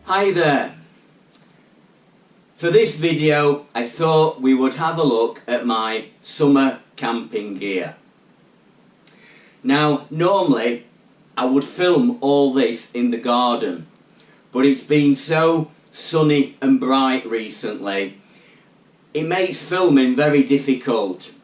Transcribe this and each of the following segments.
Hi there. For this video I thought we would have a look at my summer camping gear. Now normally I would film all this in the garden, but it's been so sunny and bright recently it makes filming very difficult.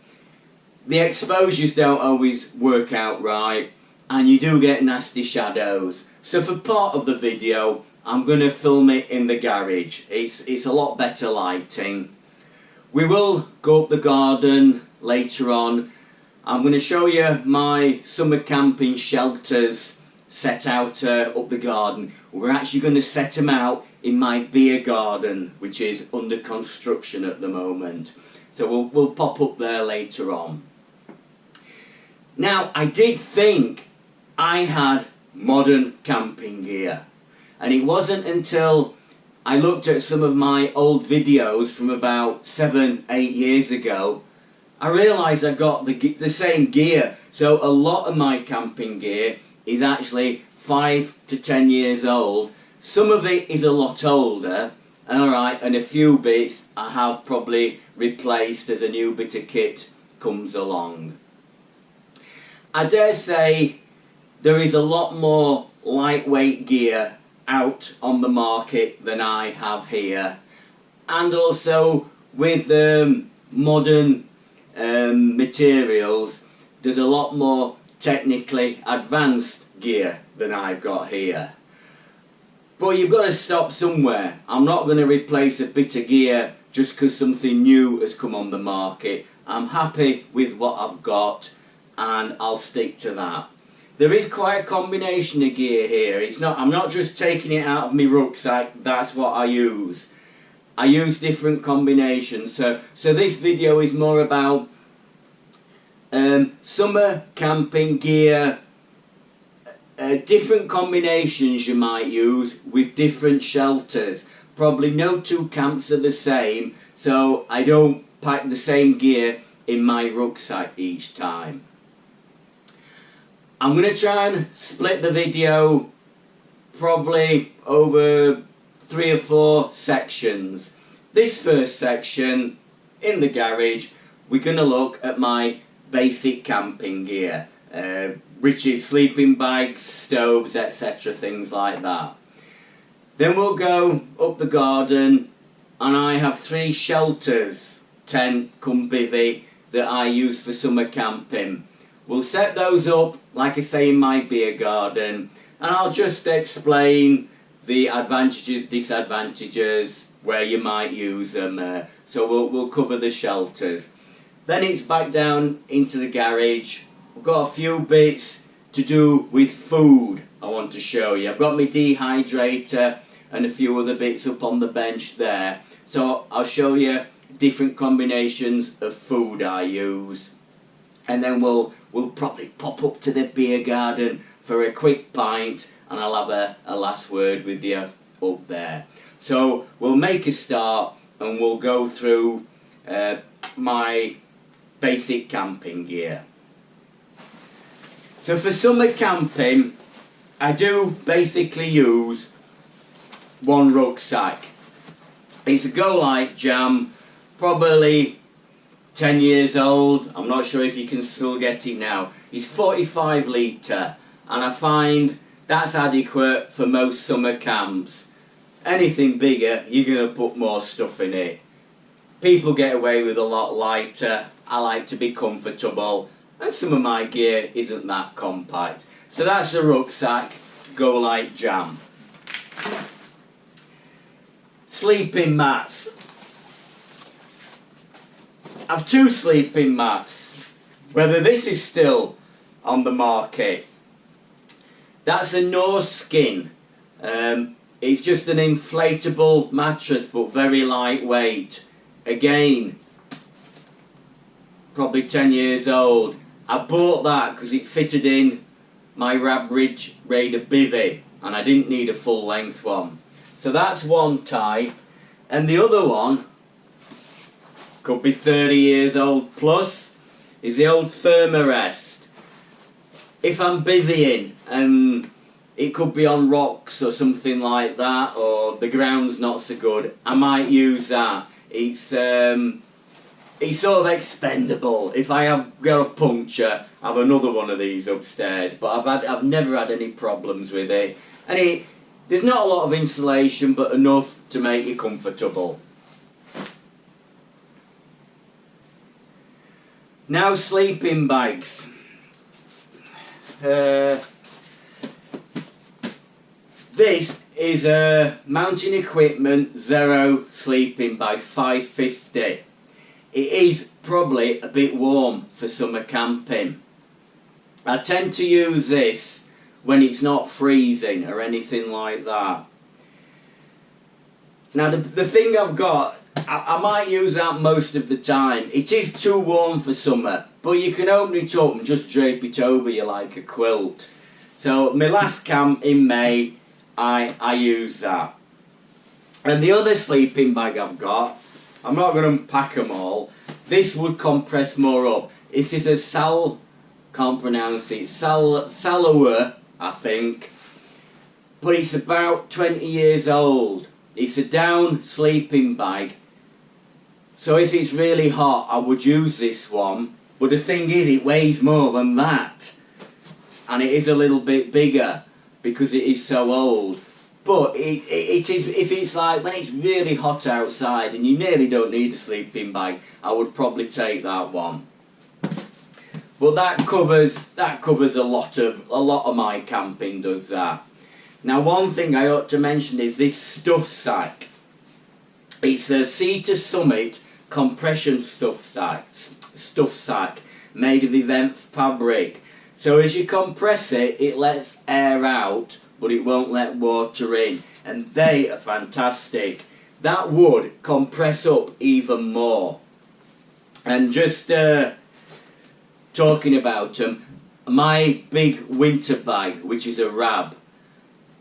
The exposures don't always work out right and you do get nasty shadows. So for part of the video I'm going to film it in the garage. It's a lot better lighting. We will go up the garden later on. I'm going to show you my summer camping shelters set out up the garden. We're actually going to set them out in my beer garden, which is under construction at the moment. So we'll pop up there later on. Now I did think I had modern camping gear. And it wasn't until I looked at some of my old videos from about 7-8 years ago, I realised I got the same gear. So a lot of my camping gear is actually 5 to 10 years old. Some of it is a lot older, alright, and a few bits I have probably replaced as a new bit of kit comes along. I dare say there is a lot more lightweight gear out on the market than I have here, and also with modern materials there's a lot more technically advanced gear than I've got here. But you've got to stop somewhere. I'm not going to replace a bit of gear just because something new has come on the market. I'm happy with what I've got and I'll stick to that. There is quite a combination of gear here. I'm not just taking it out of my rucksack, that's what I use. I use different combinations. So this video is more about summer camping gear, different combinations you might use with different shelters. Probably no two camps are the same, so I don't pack the same gear in my rucksack each time. I'm going to try and split the video probably over 3 or 4 sections. This first section, in the garage, we're going to look at my basic camping gear, which is sleeping bags, stoves, etc., things like that. Then we'll go up the garden and I have 3 shelters, tent cum bivvy, that I use for summer camping. We'll set those up, like I say, in my beer garden, and I'll just explain the advantages, disadvantages, where you might use them. So we'll cover the shelters. Then it's back down into the garage. I've got a few bits to do with food I want to show you. I've got my dehydrator and a few other bits up on the bench there. So I'll show you different combinations of food I use. And then we'll probably pop up to the beer garden for a quick pint and I'll have a last word with you up there. So we'll make a start and we'll go through my basic camping gear. So for summer camping I do basically use one rucksack. It's a Go Light Jam, probably 10 years old. I'm not sure if you can still get it now. It's 45 litre and I find that's adequate for most summer camps. Anything bigger you're going to put more stuff in it. People get away with a lot lighter. I like to be comfortable and some of my gear isn't that compact. So that's the rucksack, Go Light Jam. Sleeping mats. I've 2 sleeping mats, whether this is still on the market. That's a Norse skin. It's just an inflatable mattress but very lightweight. Again, probably 10 years old. I bought that because it fitted in my Ridge Raider bivvy and I didn't need a full length one. So that's one type, and the other one could be 30 years old plus, is the old Thermarest. If I'm bivvying and it could be on rocks or something like that, or the ground's not so good, I might use that. It's sort of expendable. If I have got a puncture, I have another one of these upstairs, but I've never had any problems with it. And there's not a lot of insulation, but enough to make you comfortable. Now, sleeping bags. This is a Mountain Equipment Zero sleeping bag 550. It is probably a bit warm for summer camping. I tend to use this when it's not freezing or anything like that. Now the thing I've got, I might use that most of the time. It is too warm for summer, but you can open it up and just drape it over you like a quilt. So my last camp in May, I use that. And the other sleeping bag I've got, I'm not going to unpack them all. This would compress more up. This is a can't pronounce it, Sallower, I think. But it's about 20 years old. It's a down sleeping bag. So if it's really hot, I would use this one. But the thing is, it weighs more than that. And it is a little bit bigger because it is so old. But it is, if it's like when it's really hot outside and you nearly don't need a sleeping bag, I would probably take that one. But that covers a lot of my camping, does that. Now, one thing I ought to mention is this stuff sack. It's a Sea to Summit compression stuff sack made of event fabric. So as you compress it, it lets air out, but it won't let water in. And they are fantastic. That would compress up even more. And just talking about them, my big winter bag, which is a Rab,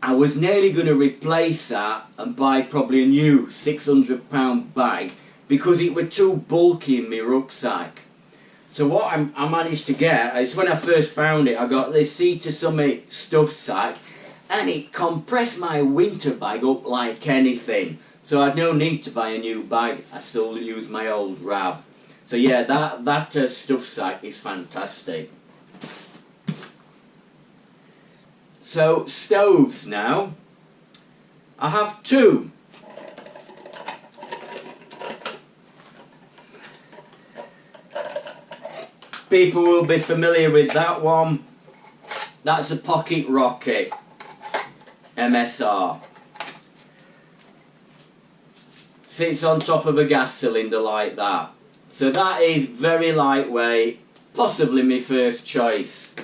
I was nearly going to replace that and buy probably a new £600 bag because it were too bulky in my rucksack. So what I managed to get is, when I first found it, I got this Sea to Summit stuff sack, and it compressed my winter bag up like anything. So I had no need to buy a new bag. I still use my old Rab. So yeah, that stuff sack is fantastic. So stoves now. I have two. People will be familiar with that one. That's a Pocket Rocket MSR. Sits on top of a gas cylinder like that. So that is very lightweight, possibly my first choice.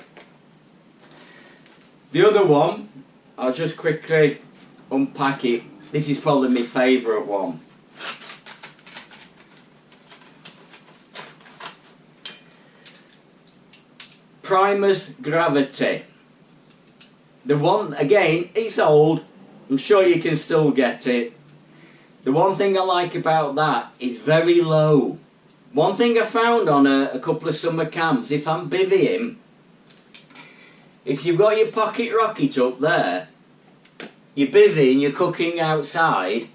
The other one, I'll just quickly unpack it. This is probably my favourite one. Primus Gravity. The one, again, it's old. I'm sure you can still get it. The one thing I like about that is very low. One thing I found on a couple of summer camps, if I'm bivvying, if you've got your pocket rocket up there, you're bivvying, you're cooking outside,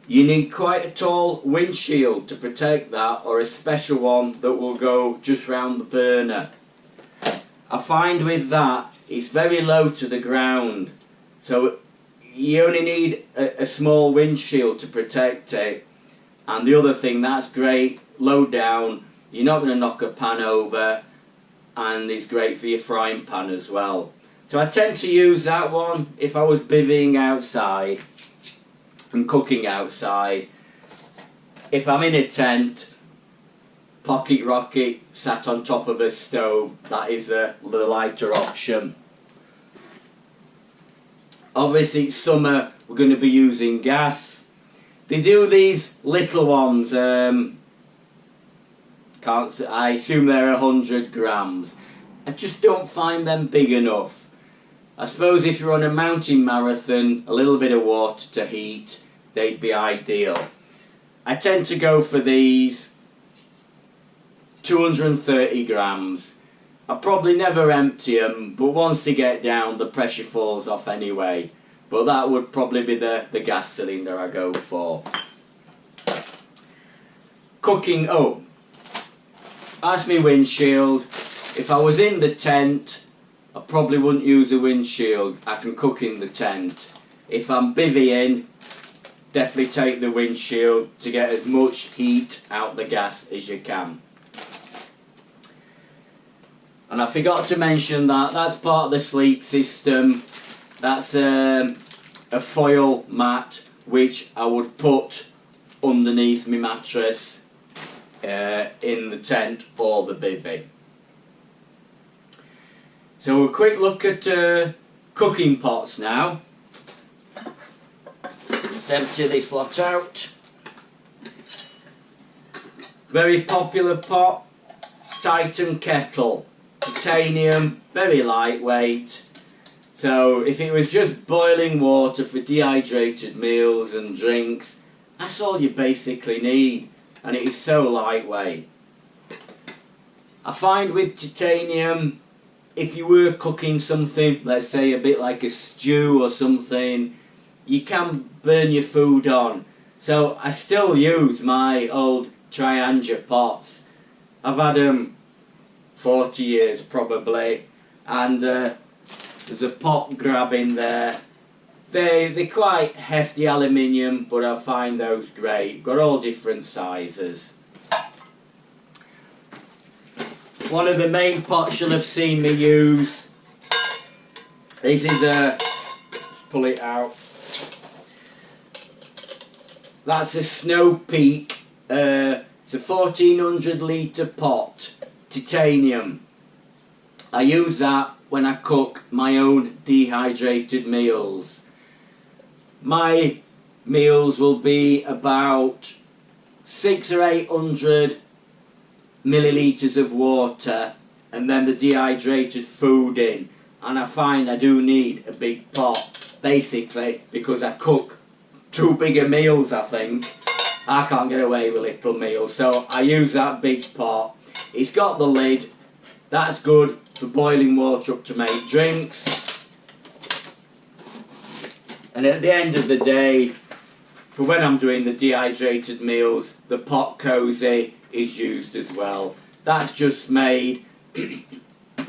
you need quite a tall windshield to protect that, or a special one that will go just round the burner. I find with that, it's very low to the ground, so you only need a small windshield to protect it. And the other thing, that's great, low down, you're not going to knock a pan over, and it's great for your frying pan as well. So I tend to use that one if I was bivvying outside and cooking outside. If I'm in a tent, Pocket Rocket sat on top of a stove, that is the lighter option. Obviously it's summer, we're going to be using gas. They do these little ones, I assume they're 100 grams. I just don't find them big enough. I suppose if you're on a mountain marathon, a little bit of water to heat, they'd be ideal. I tend to go for these 230 grams. I probably never empty them, but once they get down the pressure falls off anyway. But that would probably be the gas cylinder I go for. Cooking, oh, that's my windshield. If I was in the tent, I probably wouldn't use a windshield. I can cook in the tent. If I'm bivvying, definitely take the windshield to get as much heat out the gas as you can. And I forgot to mention that's part of the sleep system. That's a foil mat which I would put underneath my mattress in the tent or the bivvy. So a quick look at cooking pots now. Let's empty this lot out. Very popular pot, Titan kettle. Titanium, very lightweight. So if it was just boiling water for dehydrated meals and drinks, that's all you basically need, and it is so lightweight. I find with titanium, if you were cooking something, let's say a bit like a stew or something, you can burn your food on. So I still use my old triangular pots. I've had them 40 years probably, and there's a pot grab in there. They're quite hefty aluminium, but I find those great. Got all different sizes. One of the main pots you'll have seen me use. This is let's pull it out. That's a Snow Peak. It's a 1400 litre pot. Titanium. I use that when I cook my own dehydrated meals. My meals will be about 600 or 800 millilitres of water, and then the dehydrated food in, and I find I do need a big pot basically because I cook too big of meals. I think I can't get away with little meals, so I use that big pot. It's got the lid. That's good for boiling water up to make drinks. And at the end of the day, for when I'm doing the dehydrated meals, the pot cosy is used as well. That's just made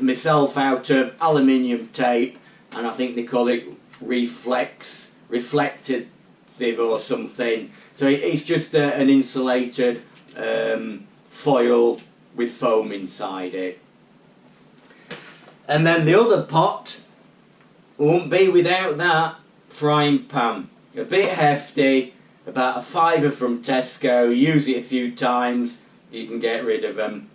myself out of aluminium tape, and I think they call it reflective or something. So it's just an insulated foil with foam inside it. And then the other pot won't be without that frying pan. A bit hefty, about a £5 from Tesco. Use it a few times, you can get rid of them.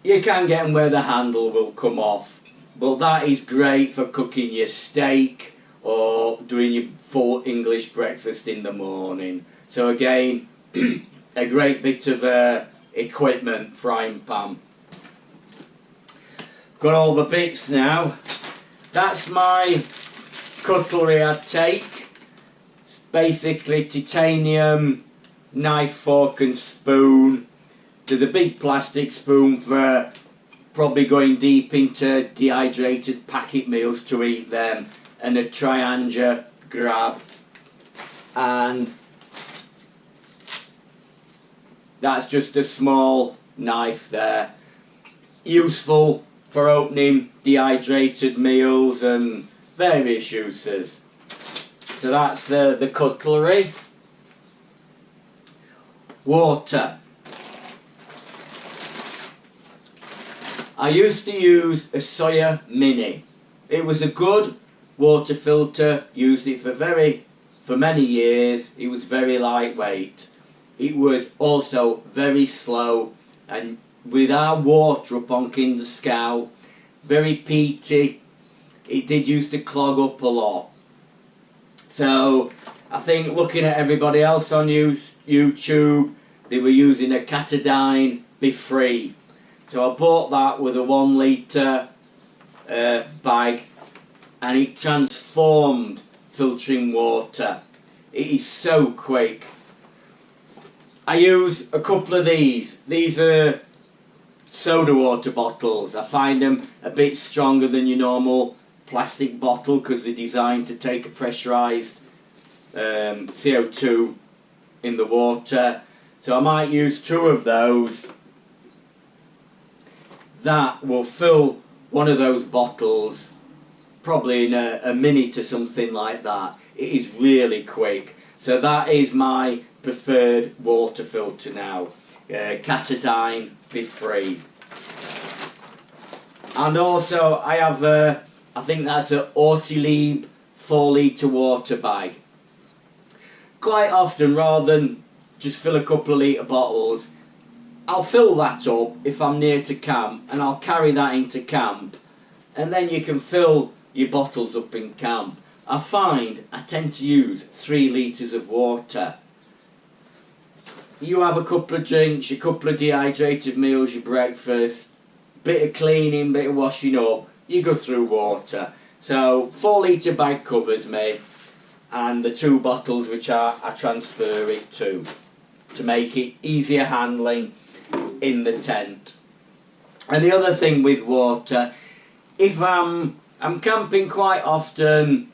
You can get them where the handle will come off, but that is great for cooking your steak or doing your full English breakfast in the morning. So again, a great bit of equipment, frying pan. Got all the bits now. That's my cutlery I take. It's basically titanium knife, fork and spoon. There's a big plastic spoon for probably going deep into dehydrated packet meals to eat them, and a triangular grab, and that's just a small knife there. Useful for opening dehydrated meals and various uses. So that's the cutlery. Water. I used to use a Sawyer Mini. It was a good water filter, used it for many years. It was very lightweight. It was also very slow, and with our water up on Kinder Scout, very peaty, it did used to clog up a lot. So I think looking at everybody else on YouTube, they were using a Catadine Be-Free. So I bought that with a 1 litre bag, and it transformed filtering water. It is so quick. I use a couple of these. These are soda water bottles. I find them a bit stronger than your normal plastic bottle because they're designed to take a pressurised CO2 in the water. So I might use 2 of those. That will fill one of those bottles probably in a minute or something like that. It is really quick. So that is my preferred water filter now. Catadine bivvy. And also I have I think that's an Cutlery 4 litre water bag. Quite often, rather than just fill a couple of litre bottles, I'll fill that up if I'm near to camp, and I'll carry that into camp, and then you can fill your bottles up in camp. I find I tend to use 3 litres of water. You have a couple of drinks, a couple of dehydrated meals, your breakfast, bit of cleaning, bit of washing up, you go through water. So 4 litre bag covers me, and the 2 bottles which I transfer it to make it easier handling in the tent. And the other thing with water, if I'm camping quite often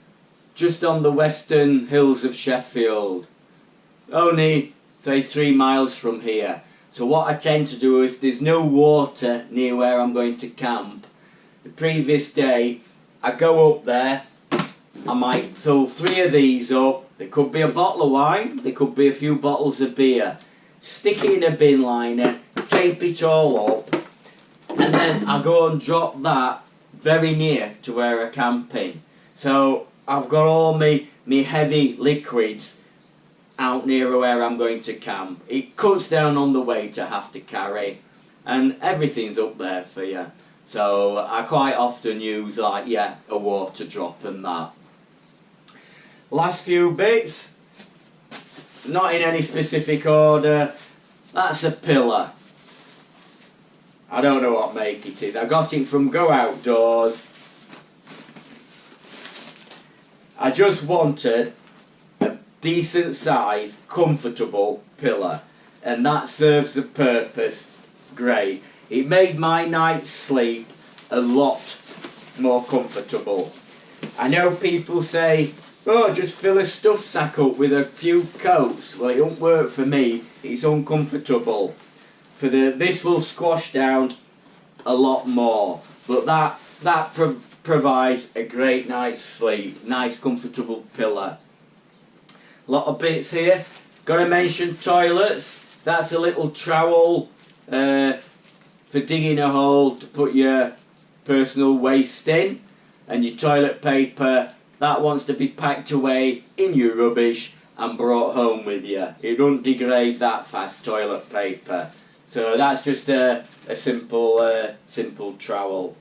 just on the western hills of Sheffield, only say 3 miles from here. So what I tend to do, if there's no water near where I'm going to camp, the previous day I go up there, I might fill 3 of these up. There could be a bottle of wine, there could be a few bottles of beer. Stick it in a bin liner, tape it all up, and then I go and drop that very near to where I'm camping. So I've got all my heavy liquids out near where I'm going to camp. It cuts down on the weight I have to carry, and everything's up there for you. So I quite often use like, yeah, a water drop and that. Last few bits, not in any specific order, that's a pillar. I don't know what make it is. I got it from Go Outdoors. I just wanted a decent size, comfortable pillar, and that serves the purpose great. It made my night's sleep a lot more comfortable. I know people say, oh, just fill a stuff sack up with a few coats. Well, it won't work for me. It's uncomfortable. This will squash down a lot more. But that provides a great night's sleep. Nice, comfortable pillar. A lot of bits here. Got to mention toilets. That's a little trowel for digging a hole to put your personal waste in. And your toilet paper, that wants to be packed away in your rubbish and brought home with you. It don't degrade that fast, toilet paper. So that's just a simple trowel.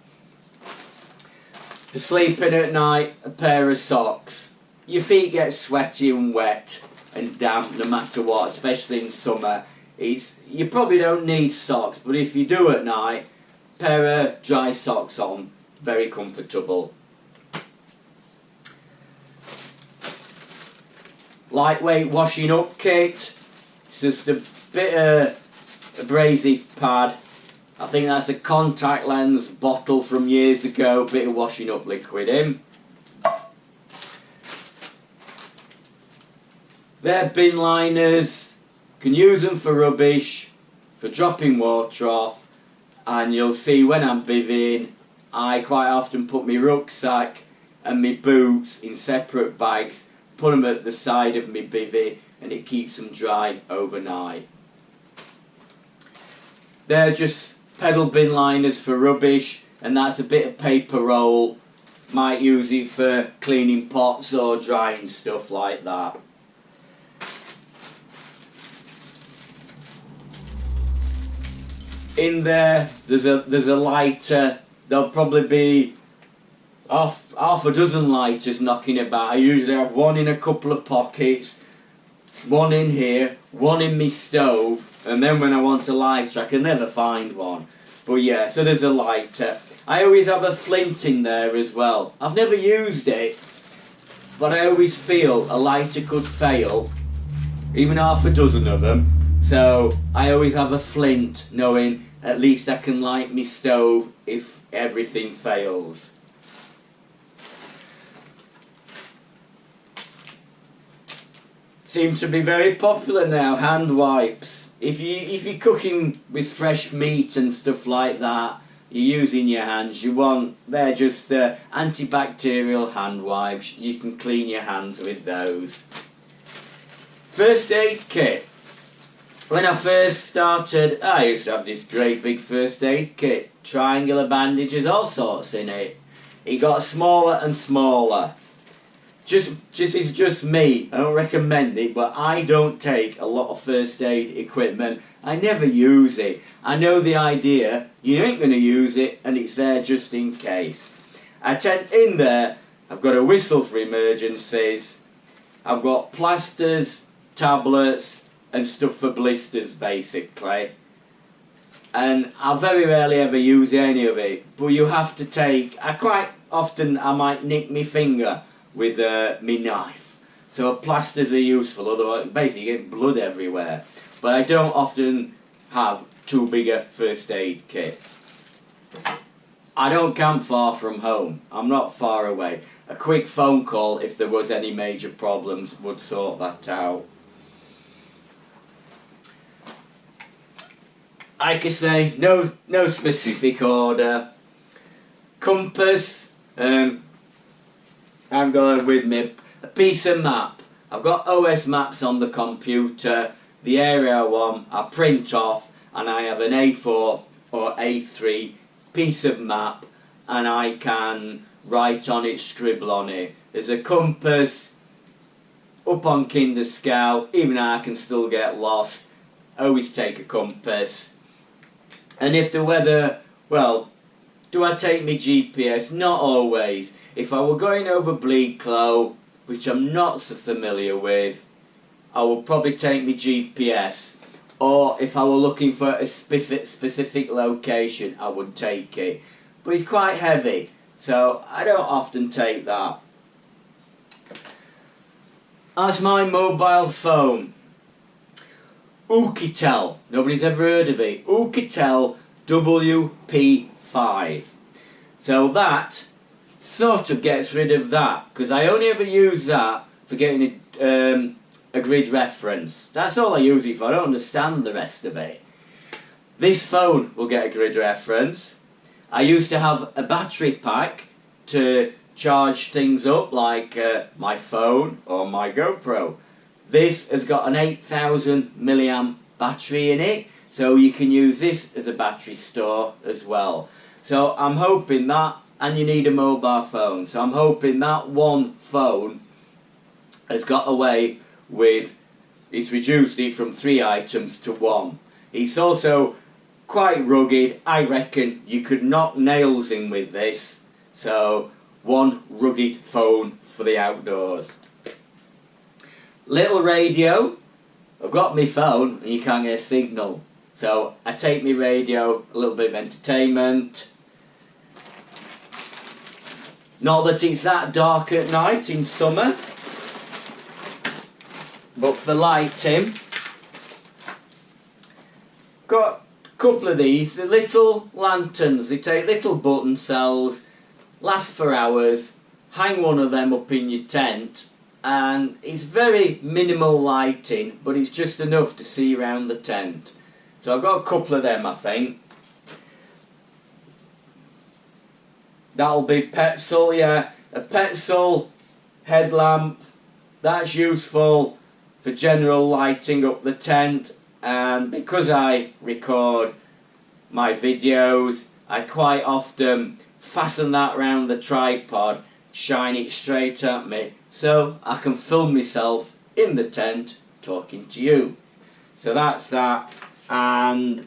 For sleeping at night, a pair of socks. Your feet get sweaty and wet and damp no matter what, especially in summer. You probably don't need socks, but if you do at night, a pair of dry socks on, very comfortable. Lightweight washing up kit. It's just a bit of abrasive pad. I think that's a contact lens bottle from years ago. Bit of washing up liquid in. They're bin liners. Can use them for rubbish, for dropping water off, and you'll see when I'm bivvying, I quite often put my rucksack and my boots in separate bags, put them at the side of my bivvy, and it keeps them dry overnight. They're just pedal bin liners for rubbish, and that's a bit of paper roll. Might use it for cleaning pots or drying stuff like that. In there's a lighter. There'll probably be half a dozen lighters knocking about. I usually have one in a couple of pockets, one in here, one in my stove, and then when I want a lighter I can never find one. But yeah, so there's a lighter. I always have a flint in there as well. I've never used it, but I always feel a lighter could fail, even half a dozen of them. So I always have a flint, knowing at least I can light my stove if everything fails. Seem to be very popular now, hand wipes. If you're cooking with fresh meat and stuff like that, you're using your hands, they're just antibacterial hand wipes. You can clean your hands with those. First aid kit. When I first started, I used to have this great big first aid kit. Triangular bandages, all sorts in it. It got smaller and smaller. It's just me. I don't recommend it, but I don't take a lot of first aid equipment. I never use it. I know the idea. You ain't going to use it, and it's there just in case. In there, I've got a whistle for emergencies. I've got plasters, tablets, and stuff for blisters, basically. And I very rarely ever use any of it. But you have to take. Quite often I might nick my finger with my knife. So plasters are useful, otherwise basically you get blood everywhere. But I don't often have too big a first aid kit. I don't camp far from home. I'm not far away. A quick phone call if there was any major problems would sort that out. Like I say, no specific order. Compass, I'm going with me. A piece of map. I've got OS maps on the computer. The area I want, I print off, and I have an A4 or A3 piece of map, and I can write on it, scribble on it. There's a compass up on Kinder Scout. Even I can still get lost. Always take a compass. And if the weather, well, do I take my GPS? Not always. If I were going over Bleaklow, which I'm not so familiar with, I would probably take my GPS. Or if I were looking for a specific location, I would take it. But it's quite heavy, so I don't often take that. That's my mobile phone. Oukitel. Nobody's ever heard of it. Oukitel WP5. So that sort of gets rid of that, because I only ever use that for getting a grid reference. That's all I use it for. I don't understand the rest of it. This phone will get a grid reference. I used to have a battery pack to charge things up, like my phone or my GoPro. This has got an 8,000 milliamp battery in it, so you can use this as a battery store as well. So I'm hoping that, and you need a mobile phone, so I'm hoping that one phone has got away with, it's reduced it from 3 items to 1. It's also quite rugged. I reckon you could knock nails in with this, so one rugged phone for the outdoors. Little radio. I've got my phone and you can't get a signal, so I take my radio, a little bit of entertainment. Not that it's that dark at night in summer, but for lighting. Got a couple of these, the little lanterns. They take little button cells, last for hours. Hang one of them up in your tent, and it's very minimal lighting, but it's just enough to see around the tent. So I've got a couple of them, I think. That'll be petrol, yeah, a petrol headlamp. That's useful for general lighting up the tent, and because I record my videos, I quite often fasten that around the tripod, shine it straight at me, so I can film myself in the tent talking to you. So that's that. And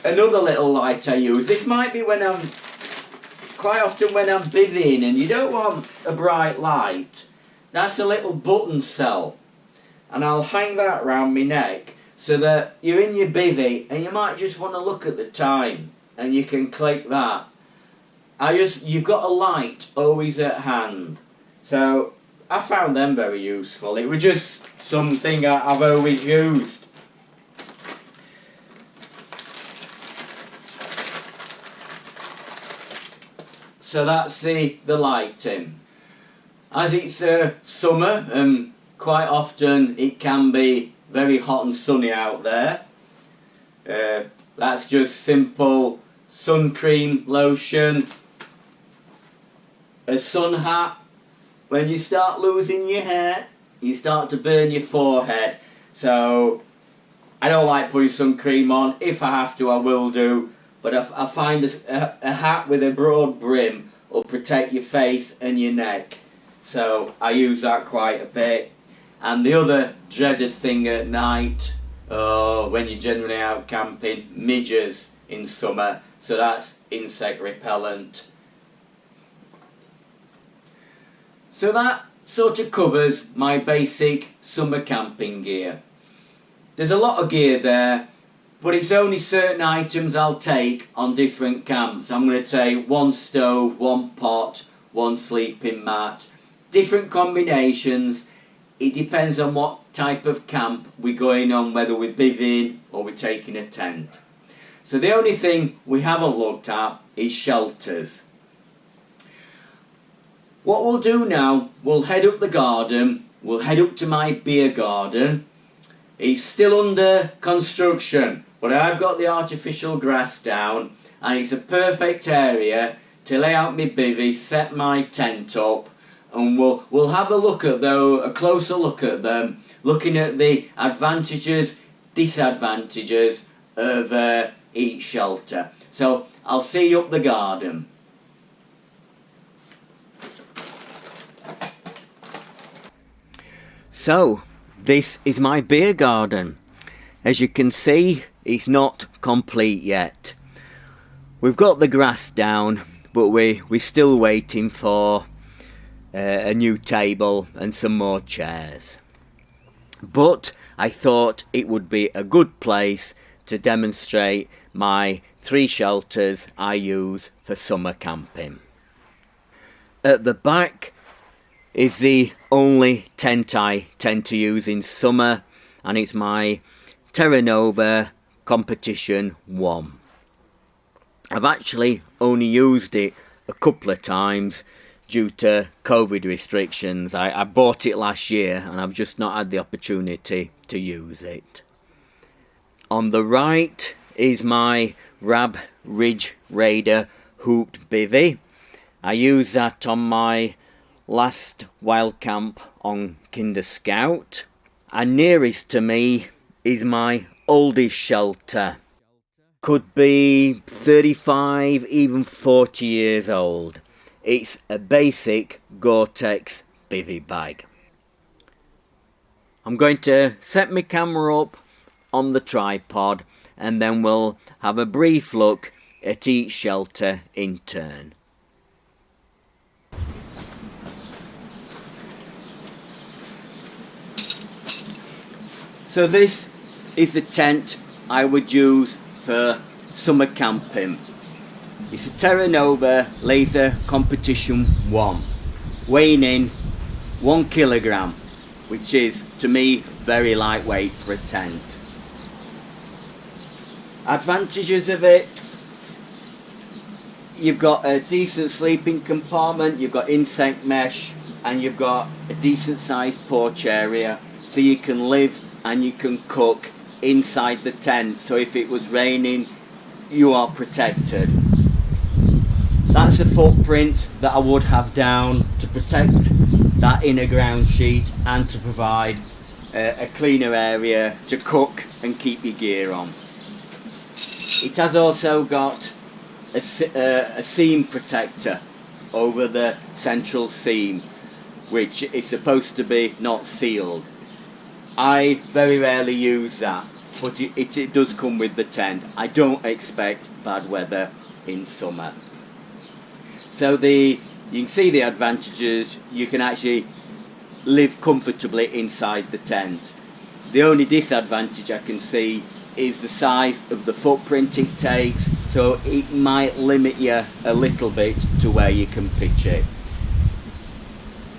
another little light I use, this might be when I'm, quite often when I'm bivvying and you don't want a bright light, that's a little button cell, and I'll hang that round my neck so that you're in your bivvy and you might just want to look at the time and you can click that. You've got a light always at hand, so I found them very useful. It was just something I've always used. So that's the lighting. As it's summer and quite often it can be very hot and sunny out there, that's just simple sun cream lotion, a sun hat. When you start losing your hair, you start to burn your forehead, so I don't like putting sun cream on. If I have to, I will do, but I find a hat with a broad brim will protect your face and your neck, so I use that quite a bit. And the other dreaded thing at night, when you're generally out camping, midges in summer, so that's insect repellent. So that sort of covers my basic summer camping gear. There's a lot of gear there, but it's only certain items I'll take on different camps. I'm going to take one stove, one pot, one sleeping mat, different combinations. It depends on what type of camp we're going on, whether we're bivvying or we're taking a tent. So the only thing we haven't looked at is shelters. What we'll do now, we'll head up the garden, we'll head up to my beer garden. It's still under construction, but I've got the artificial grass down and it's a perfect area to lay out my bivvy, set my tent up, and we'll have a closer look at them, looking at the advantages, disadvantages of each shelter. So I'll see you up the garden. So this is my beer garden. As you can see, it's not complete yet. We've got the grass down, but we're still waiting for a new table and some more chairs. But I thought it would be a good place to demonstrate my 3 shelters I use for summer camping. At the back is the only tent I tend to use in summer, and it's my Terra Nova Competition 1. I've actually only used it a couple of times due to COVID restrictions. I bought it last year and I've just not had the opportunity to use it. On the right is my Rab Ridge Raider hooped bivvy. I used that on my last wild camp on Kinder Scout. And nearest to me is my oldest shelter. Could be 35, even 40 years old. It's a basic Gore-Tex bivvy bag. I'm going to set my camera up on the tripod and then we'll have a brief look at each shelter in turn. So this is the tent I would use for summer camping. It's a Terra Nova Laser Competition 1, weighing in 1 kilogram, which is to me very lightweight for a tent. Advantages of it: you've got a decent sleeping compartment, you've got insect mesh, and you've got a decent sized porch area, so you can live and you can cook inside the tent, so if it was raining you are protected. That's a footprint that I would have down to protect that inner ground sheet and to provide a cleaner area to cook and keep your gear on. It has also got a seam protector over the central seam, which is supposed to be not sealed. I very rarely use that, but it does come with the tent. I don't expect bad weather in summer. So you can see the advantages. You can actually live comfortably inside the tent. The only disadvantage I can see is the size of the footprint it takes, so it might limit you a little bit to where you can pitch it.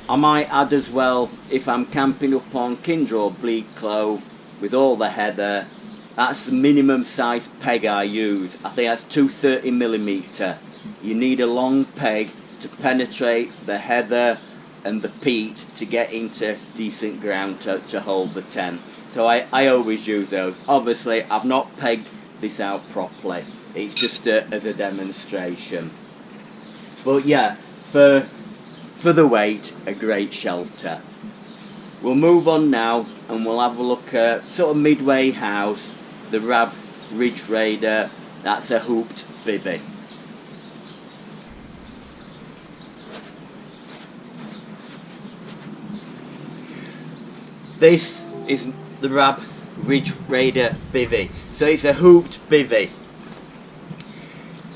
I might add as well, if I'm camping up on Kinder or Bleaklow with all the heather, that's the minimum size peg I use. I think that's 230mm. You need a long peg to penetrate the heather and the peat to get into decent ground to hold the tent. So I always use those. Obviously I've not pegged this out properly, it's just as a demonstration. But yeah, for the weight, a great shelter. We'll move on now and we'll have a look at sort of midway house, the Rab Ridge Raider. That's a hooped bivvy. This is the Rab Ridge Raider bivvy. So it's a hooped bivvy.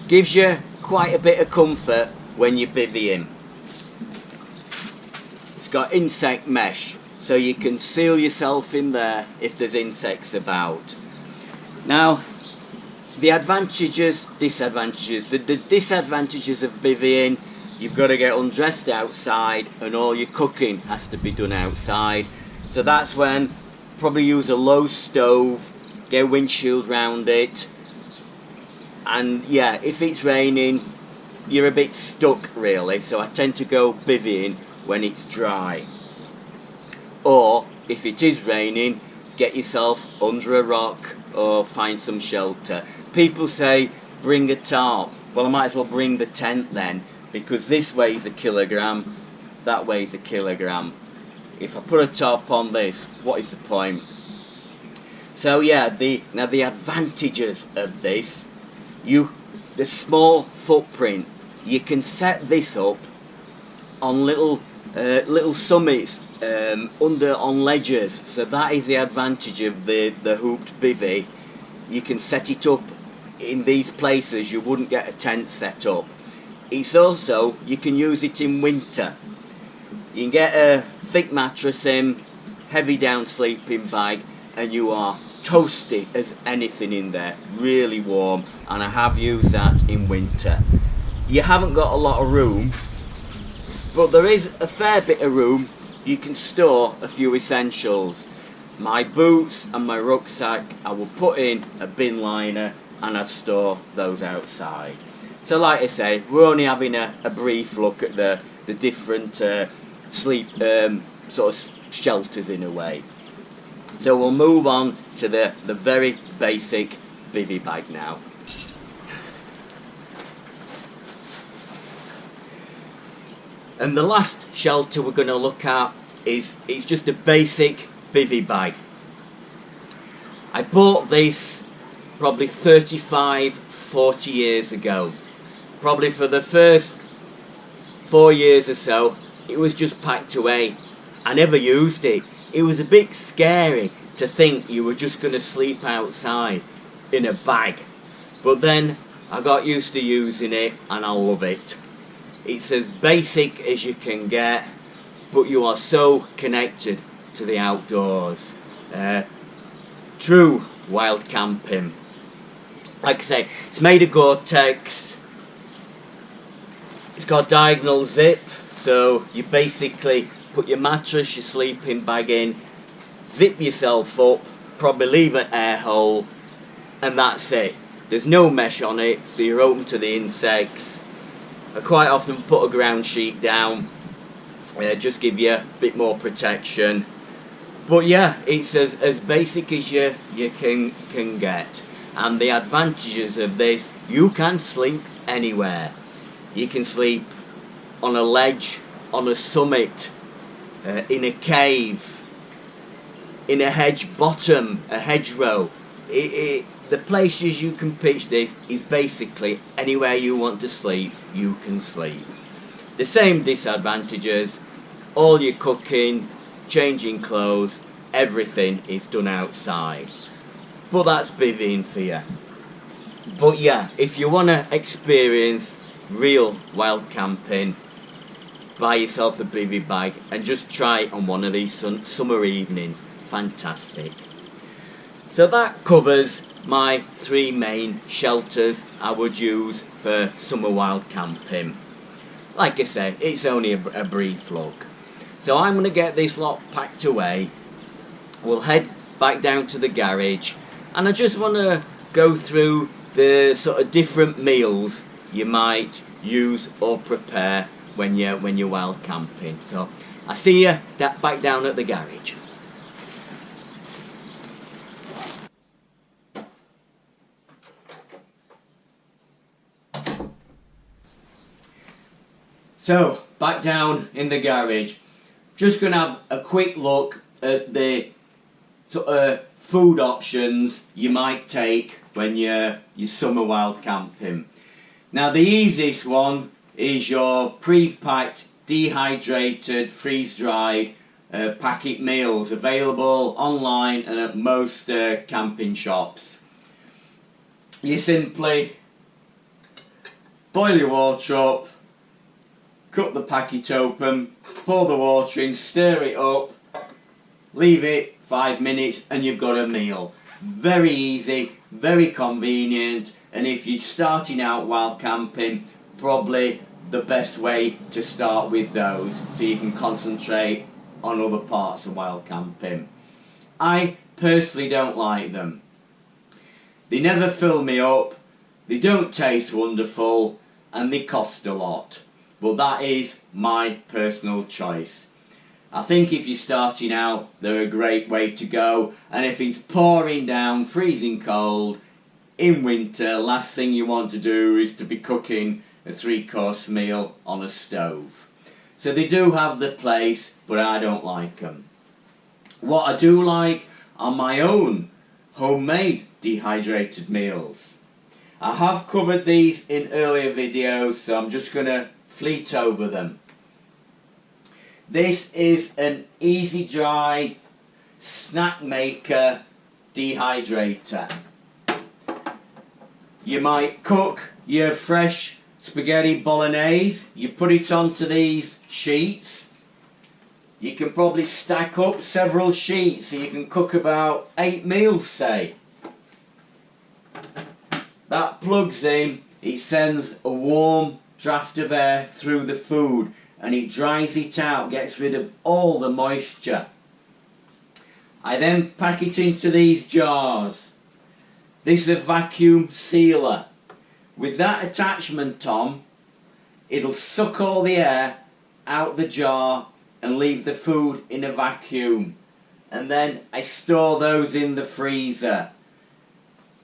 Gives you quite a bit of comfort when you're bivvying. It's got insect mesh, so you can seal yourself in there if there's insects about. Now, the advantages, disadvantages. The disadvantages of bivvying, you've got to get undressed outside and all your cooking has to be done outside. So that's when probably use a low stove, get a windshield round it, and yeah, if it's raining you're a bit stuck really, so I tend to go bivvying when it's dry. Or if it is raining, get yourself under a rock or find some shelter. People say bring a tarp. Well, I might as well bring the tent then, because this weighs 1 kilogram, that weighs 1 kilogram. If I put a tarp on this, what is the point? So yeah, the advantages of this, the small footprint, you can set this up on little summits on ledges. So that is the advantage of the hooped bivvy. You can set it up in these places you wouldn't get a tent set up. It's also, you can use it in winter. You can get a thick mattress in, heavy down sleeping bag, and you are toasty as anything in there, really warm, and I have used that in winter. You haven't got a lot of room, but there is a fair bit of room. You can store a few essentials. My boots and my rucksack I will put in a bin liner and I store those outside. So like I say, we're only having a brief look at the different sleep sort of shelters in a way. So we'll move on to the very basic bivvy bag now. And the last shelter we're going to look at it's just a basic bivvy bag. I bought this probably 35-40 years ago. Probably for the first 4 years or so it was just packed away. I never used it. It was a bit scary to think you were just going to sleep outside in a bag. But then I got used to using it and I love it. It's as basic as you can get, but you are so connected to the outdoors. True wild camping. Like I say, it's made of Gore-Tex. It's got diagonal zip, so you basically put your mattress, your sleeping bag in, zip yourself up, probably leave an air hole, and that's it. There's no mesh on it, so you're open to the insects. I quite often put a ground sheet down, just give you a bit more protection. But yeah, it's as basic as you can get. And the advantages of this, you can sleep anywhere. You can sleep on a ledge, on a summit, in a cave, in a hedge bottom, a hedgerow. The places you can pitch this is basically anywhere you want to sleep, you can sleep. The same disadvantages, all your cooking, changing clothes, everything is done outside. But that's bivvying for you. But yeah, if you want to experience real wild camping, buy yourself a bivvy bag and just try it on one of these summer evenings. Fantastic. So that covers my 3 main shelters I would use for summer wild camping. Like I said, it's only a brief look. So I'm going to get this lot packed away. We'll head back down to the garage, and I just want to go through the sort of different meals you might use or prepare when you're wild camping. So I see you back down at the garage. So back down in the garage, just going to have a quick look at the sort of food options you might take when you're summer wild camping. Now the easiest one is your pre-packed, dehydrated, freeze-dried packet meals, available online and at most camping shops. You simply boil your water up, cut the packet open, pour the water in, stir it up, leave it 5 minutes and you've got a meal. Very easy, very convenient, and if you're starting out wild camping, probably the best way to start with those so you can concentrate on other parts of wild camping. I personally don't like them. They never fill me up, they don't taste wonderful, and they cost a lot. But that is my personal choice. I think if you're starting out, they're a great way to go, and if it's pouring down, freezing cold, in winter, last thing you want to do is to be cooking a 3-course meal on a stove. So they do have their place, but I don't like them. What I do like are my own homemade dehydrated meals. I have covered these in earlier videos, so I'm just going to fleet over them. This is an easy dry snack maker dehydrator. You might cook your fresh spaghetti bolognese, you put it onto these sheets. You can probably stack up several sheets so you can cook about 8 meals, say. That plugs in, it sends a warm draft of air through the food and it dries it out, gets rid of all the moisture. I then pack it into these jars. This is a vacuum sealer. With that attachment on, it'll suck all the air out the jar and leave the food in a vacuum. And then I store those in the freezer.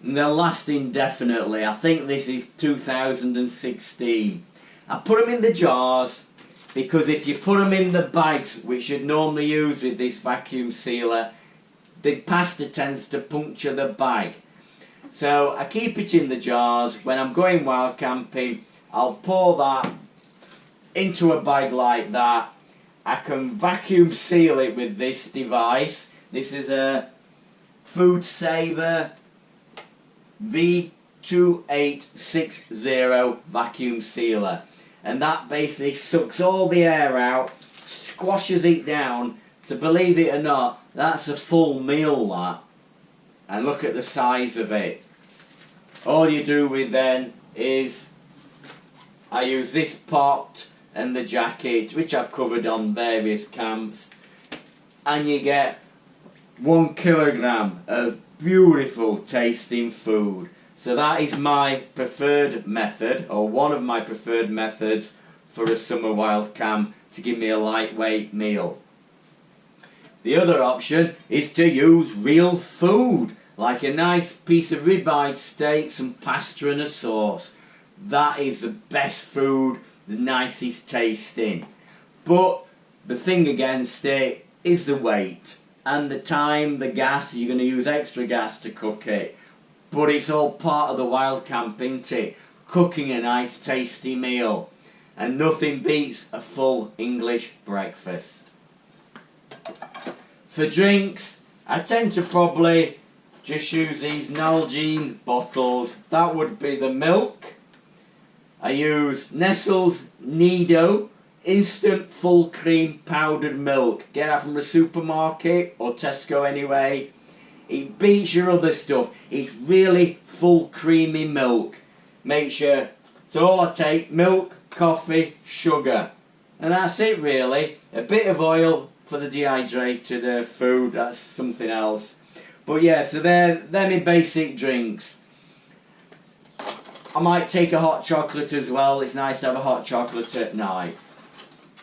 And they'll last indefinitely. I think this is 2016. I put them in the jars because if you put them in the bags, which you'd normally use with this vacuum sealer, the pasta tends to puncture the bag. So I keep it in the jars. When I'm going wild camping, I'll pour that into a bag like that. I can vacuum seal it with this device. This is a Food Saver V2860 vacuum sealer, and that basically sucks all the air out, squashes it down. So believe it or not, that's a full meal, that. And look at the size of it. All you do with then is I use this pot and the jacket, which I've covered on various camps, and you get 1 kilogram of beautiful tasting food. So that is my preferred method, or one of my preferred methods for a summer wild camp to give me a lightweight meal. The other option is to use real food, like a nice piece of ribeye steak, some pasta and a sauce. That is the best food, the nicest tasting. But the thing against it is the weight and the time, the gas. You're going to use extra gas to cook it. But it's all part of the wild camp, isn't it? Cooking a nice tasty meal. And nothing beats a full English breakfast. For drinks, I tend to probably just use these Nalgene bottles. That would be the milk. I use Nestle's Nido instant full cream powdered milk. Get that from the supermarket or Tesco anyway. It beats your other stuff. It's really full creamy milk. Make sure. So all I take, milk, coffee, sugar. And that's it really. A bit of oil for the dehydrated food. That's something else. But yeah, so they're my basic drinks. I might take a hot chocolate as well. It's nice to have a hot chocolate at night.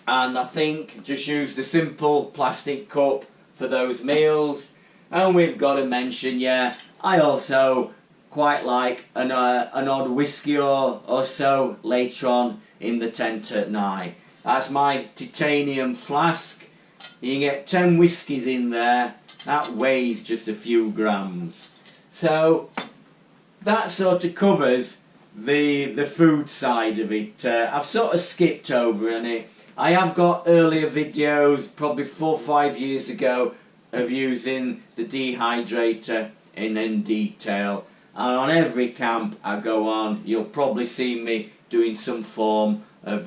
and I think just use the simple plastic cup for those meals. And we've got to mention, yeah, I also quite like an odd whiskey or so later on in the tent at night. That's my titanium flask. You can get 10 whiskies in there. That weighs just a few grams. So that sort of covers the food side of it. I've sort of skipped over on it. I have got earlier videos, probably 4 or 5 years ago, of using the dehydrator in detail. And on every camp I go on, you'll probably see me doing some form of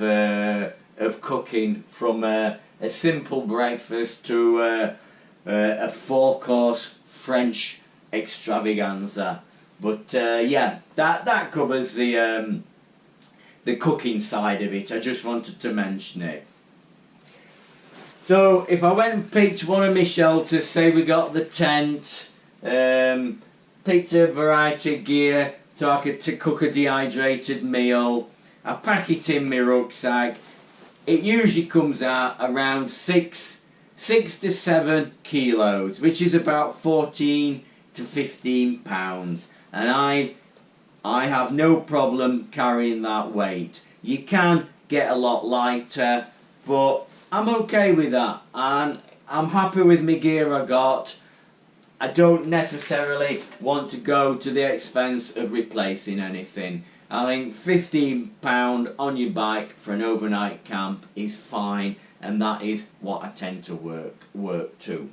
cooking, from a simple breakfast to a 4-course French extravaganza. But yeah, that covers the cooking side of it. I just wanted to mention it. So if I went and picked one of my shelters, say we got the tent, picked a variety of gear so I could cook a dehydrated meal, I pack it in my rucksack. It usually comes out around 6 to 7 kilos, which is about 14 to 15 pounds. And I have no problem carrying that weight. You can get a lot lighter, but I'm okay with that, and I'm happy with my gear I got. I don't necessarily want to go to the expense of replacing anything. I think £15 on your bike for an overnight camp is fine, and that is what I tend to work to.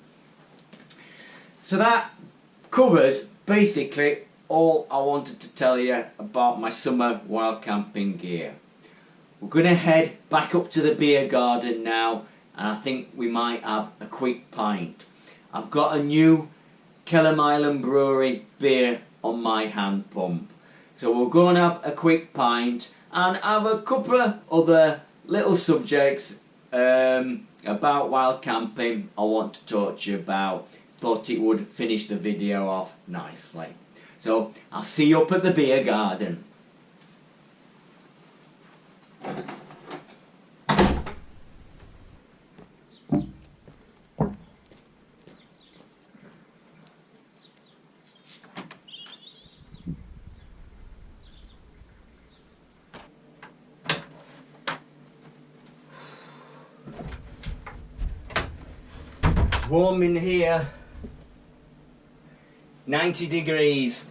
So that covers basically all I wanted to tell you about my summer wild camping gear. We're going to head back up to the beer garden now, and I think we might have a quick pint. I've got a new Kelham Island Brewery beer on my hand pump. So we'll go and have a quick pint and have a couple of other little subjects about wild camping I want to talk to you about. Thought it would finish the video off nicely. So I'll see you up at the beer garden. Warm in here, 90 degrees.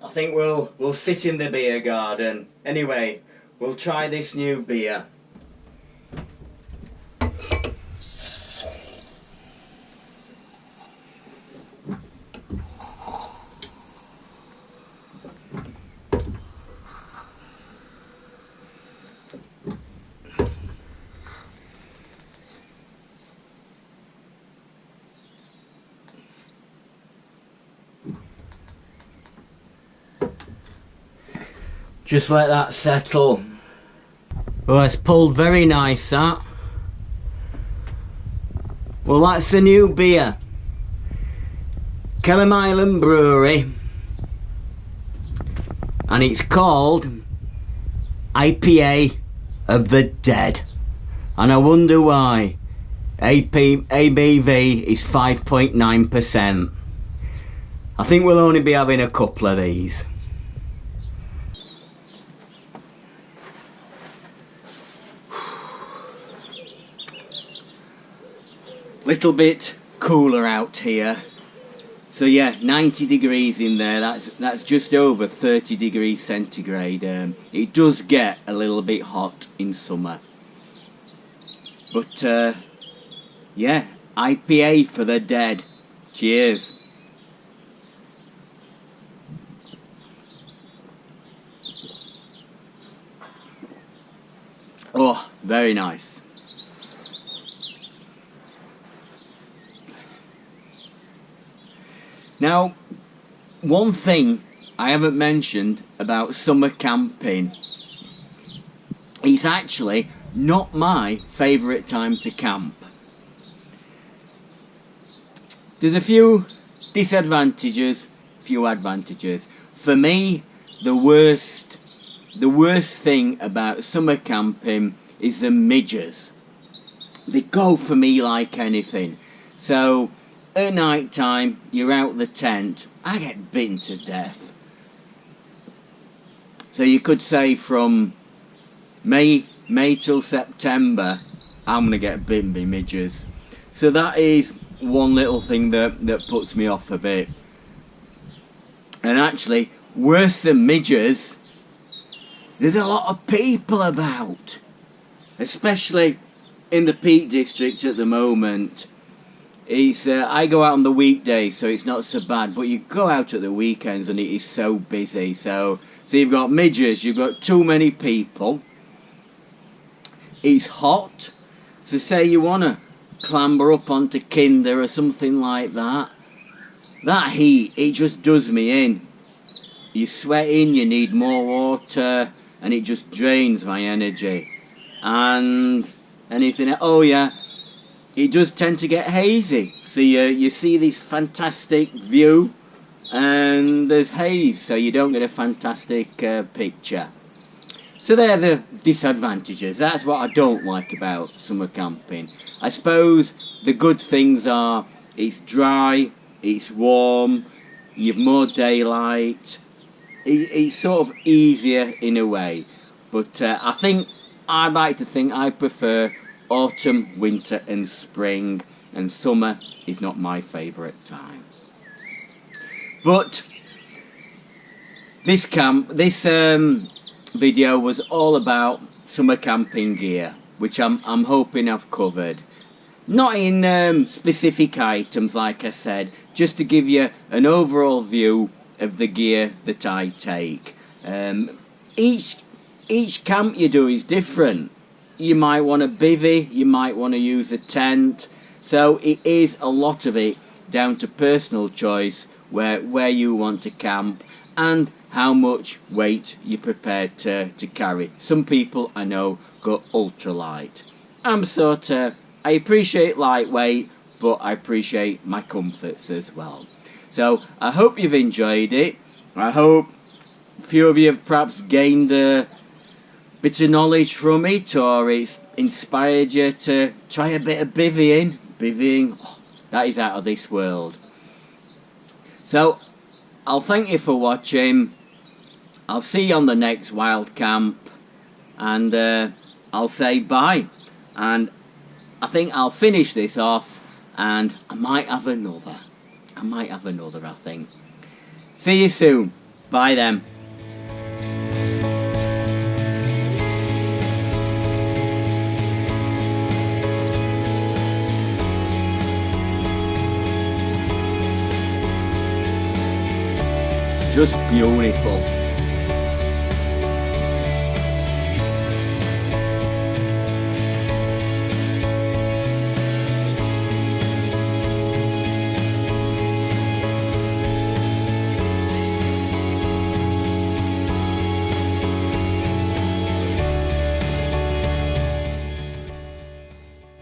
I think we'll sit in the beer garden. Anyway, we'll try this new beer. Just let that settle. Oh, it's pulled very nice, that. Well, that's the new beer. Kelham Island Brewery. And it's called IPA of the Dead. And I wonder why. ABV is 5.9%. I think we'll only be having a couple of these. Little bit cooler out here, so yeah, 90 degrees in there. That's just over 30 degrees centigrade. It does get a little bit hot in summer, but yeah, IPA for the dead. Cheers. Oh, very nice. Now, one thing I haven't mentioned about summer camping, it's actually not my favourite time to camp. There's a few disadvantages, few advantages. For me, the worst thing about summer camping is the midges. They go for me like anything. So at night time, you're out the tent, I get bitten to death. So you could say from May till September, I'm going to get bitten by midges. So that is one little thing that puts me off a bit. And actually, worse than midges, there's a lot of people about. Especially in the Peak District at the moment. I go out on the weekdays, so it's not so bad. But you go out at the weekends and it is so busy. So you've got midges, you've got too many people. It's hot. So say you want to clamber up onto Kinder or something like that. That heat, it just does me in. You're sweating, you need more water, and it just drains my energy. And anything else, oh yeah, it does tend to get hazy. So you see this fantastic view, and there's haze, so you don't get a fantastic picture. So they're the disadvantages. That's what I don't like about summer camping. I suppose the good things are it's dry, it's warm, you've more daylight, it's sort of easier in a way. But I like to think I prefer autumn, winter and spring, and summer is not my favourite time. But this video was all about summer camping gear, which I'm hoping I've covered. Not in specific items, like I said, just to give you an overall view of the gear that I take. Each camp you do is different. You might want a bivvy, you might want to use a tent. So it is a lot of it down to personal choice where you want to camp and how much weight you're prepared to carry. Some people I know go ultralight. I appreciate lightweight, but I appreciate my comforts as well. So I hope you've enjoyed it. I hope a few of you have perhaps gained a bit of knowledge from it, or it's inspired you to try a bit of bivvying. Bivvying, that is out of this world. So I'll thank you for watching. I'll see you on the next wild camp, and I'll say bye. And I think I'll finish this off, and I might have another. I think. See you soon. Bye then. Just beautiful.